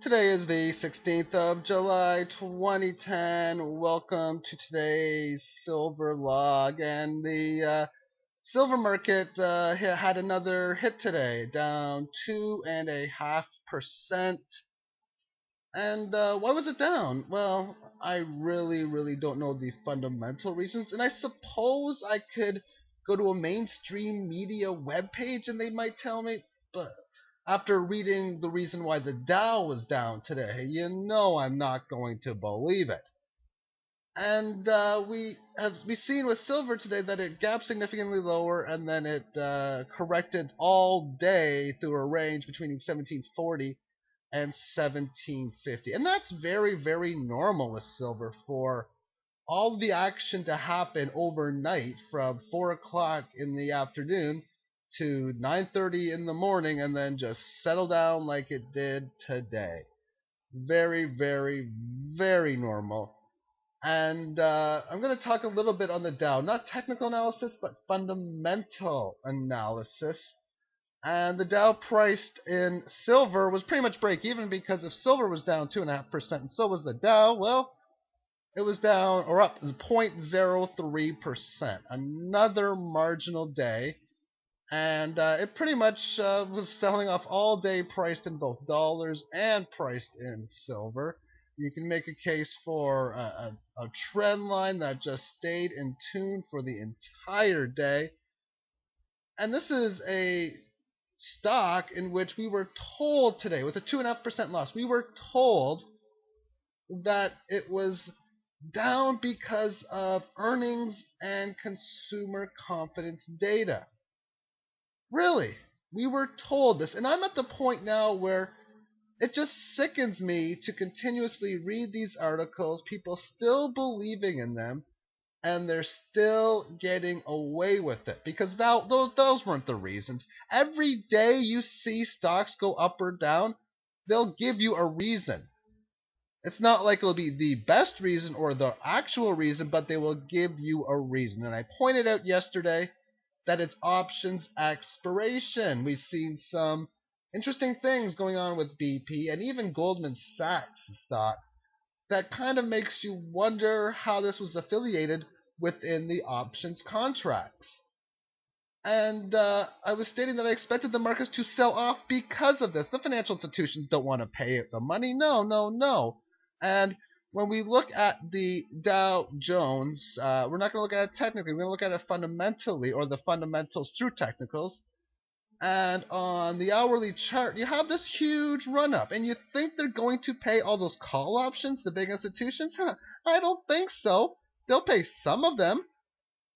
Today is the 16th of July 2010. Welcome to today's Silver Log. And the silver market had another hit today, down 2.5%. And why was it down? Well, I really don't know the fundamental reasons. And I suppose I could go to a mainstream media webpage and they might tell me. But after reading the reason why the Dow was down today, you know I'm not going to believe it. And we've seen with silver today that it gapped significantly lower and then it corrected all day through a range between 1740 and 1750. And that's very normal with silver for all the action to happen overnight from 4 o'clock in the afternoon to 9:30 in the morning and then just settle down like it did today. Very normal. And I'm going to talk a little bit on the Dow, not technical analysis, but fundamental analysis. And the Dow priced in silver was pretty much break even because if silver was down 2.5% and so was the Dow, well, it was down or up 0.03%. Another marginal day. And it pretty much was selling off all day, priced in both dollars and priced in silver. You can make a case for a trend line that just stayed in tune for the entire day. And this is a stock in which we were told today, with a 2.5% loss, we were told that it was down because of earnings and consumer confidence data. Really, we were told this. And I'm at the point now where it just sickens me to continuously read these articles, people still believing in them, and they're still getting away with it because those weren't the reasons. Every day you see stocks go up or down, they'll give you a reason. It's not like it'll be the best reason or the actual reason, but they will give you a reason. And I pointed out yesterday that it's options expiration. We've seen some interesting things going on with BP and even Goldman Sachs stock that kind of makes you wonder how this was affiliated within the options contracts. And I was stating that I expected the markets to sell off because of this. The financial institutions don't want to pay the money. No. And when we look at the Dow Jones, we're not going to look at it technically. We're going to look at it fundamentally, or the fundamentals through technicals. And on the hourly chart, you have this huge run up, and you think they're going to pay all those call options, the big institutions? I don't think so. They'll pay some of them,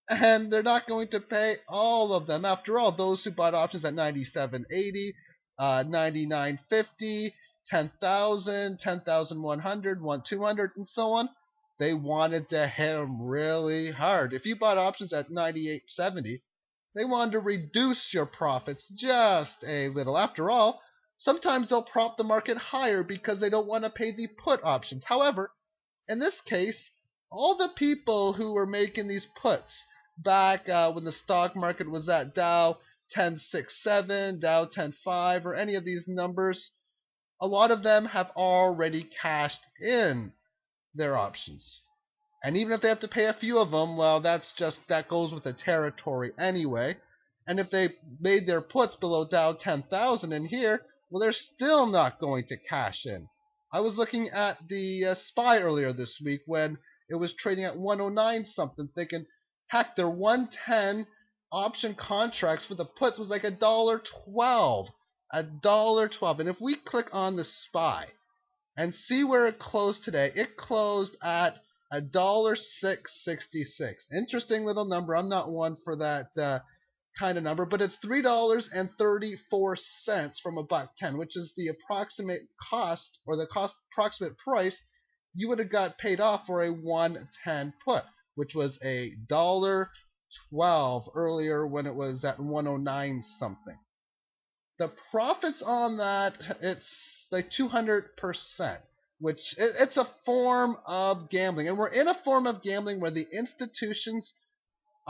and they're not going to pay all of them. After all, those who bought options at 97.80, 99.50, 10,000, 10,100, 1,200, and so on, they wanted to hit them really hard. If you bought options at 98.70, they wanted to reduce your profits just a little. After all, sometimes they'll prop the market higher because they don't want to pay the put options. However, in this case, all the people who were making these puts back when the stock market was at Dow 10.67, Dow 10.5, or any of these numbers, a lot of them have already cashed in their options. And even if they have to pay a few of them, well, that goes with the territory anyway. And if they made their puts below Dow 10,000 in here, well, they're still not going to cash in. I was looking at the SPY earlier this week when it was trading at 109 something, thinking, heck, their 110 option contracts for the puts was like $1.12. $1.12. And if we click on the SPY and see where it closed today, it closed at $1.666. Interesting little number. I'm not one for that kind of number, but it's $3.34 from $1.10, which is the approximate cost or the approximate price you would have got paid off for a 110 put, which was $1.12 earlier when it was at 109 something. The profits on that, it's like 200%, which it's a form of gambling. And we're in a form of gambling where the institutions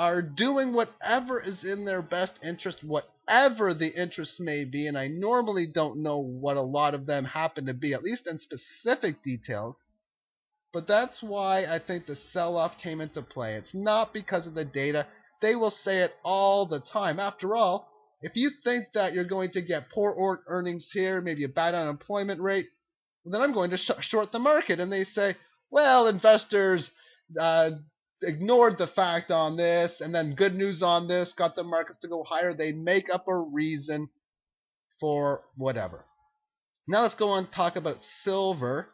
are doing whatever is in their best interest, whatever the interest may be, and I normally don't know what a lot of them happen to be, at least in specific details. But that's why I think the sell-off came into play. It's not because of the data. They will say it all the time. After all, if you think that you're going to get poor earnings here, maybe a bad unemployment rate, then I'm going to short the market. And they say, well, investors uh, ignored the fact on this, and then good news on this got the markets to go higher. They make up a reason for whatever. Now let's go on and talk about silver.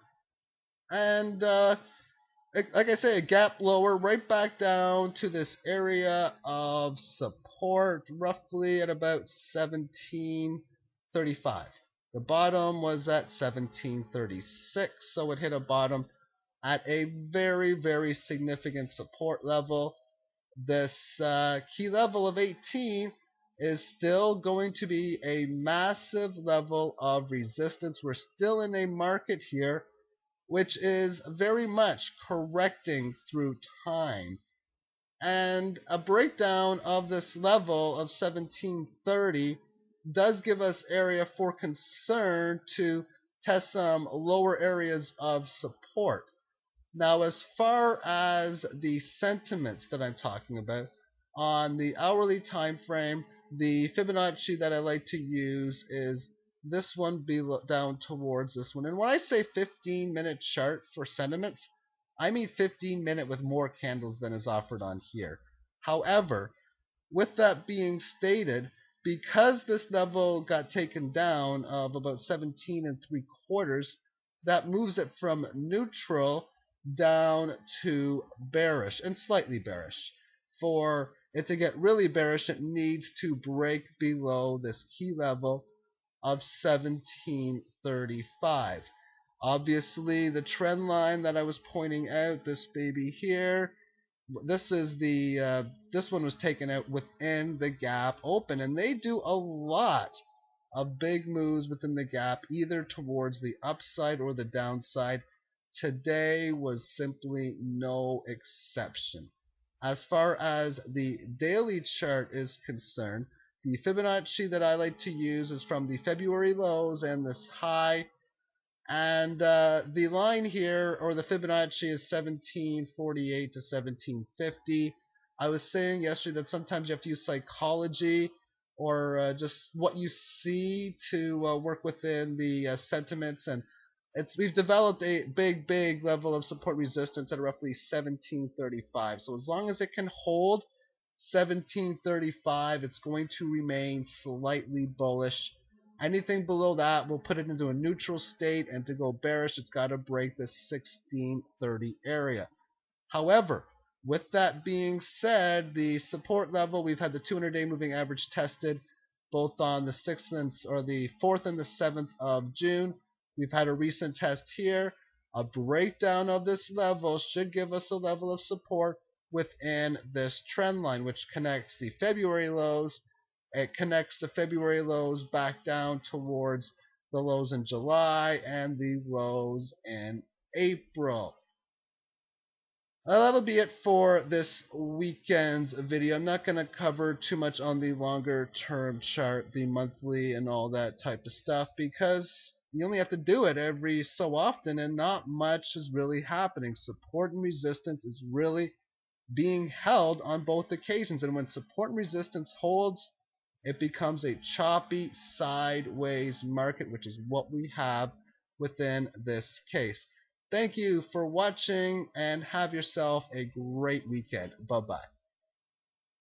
And like I say, a gap lower, right back down to this area of support, roughly at about 1735. The bottom was at 1736, so it hit a bottom at a very, very significant support level. This key level of 18 is still going to be a massive level of resistance. We're still in a market here which is very much correcting through time. And a breakdown of this level of 1730 does give us area for concern to test some lower areas of support. Now, as far as the sentiments that I'm talking about, on the hourly time frame, the Fibonacci that I like to use is this one down towards this one. And when I say 15-minute chart for sentiments, I mean 15-minute with more candles than is offered on here. However, with that being stated, because this level got taken down of about 17 3/4, that moves it from neutral down to bearish and slightly bearish. For it to get really bearish, it needs to break below this key level of 1735. Obviously, the trend line that I was pointing out, this baby here, this one was taken out within the gap open, and they do a lot of big moves within the gap, either towards the upside or the downside. Today was simply no exception. As far as the daily chart is concerned, the Fibonacci that I like to use is from the February lows and this high. And the line here, or the Fibonacci, is 1748 to 1750. I was saying yesterday that sometimes you have to use psychology or just what you see to work within the sentiments. And we've developed a big level of support resistance at roughly 1735. So as long as it can hold 1735, it's going to remain slightly bullish. Anything below that will put it into a neutral state, and to go bearish, it's got to break this 1630 area. However, with that being said, the support level, we've had the 200-day moving average tested both on the 6th or the 4th and the 7th of June. We've had a recent test here. A breakdown of this level should give us a level of support within this trend line, which connects the February lows. It connects the February lows back down towards the lows in July and the lows in April. That'll be it for this weekend's video. I'm not going to cover too much on the longer term chart, the monthly and all that type of stuff, because you only have to do it every so often and not much is really happening. Support and resistance is really being held on both occasions, and when support and resistance holds, it becomes a choppy sideways market, which is what we have within this case. Thank you for watching, and have yourself a great weekend. Bye-bye.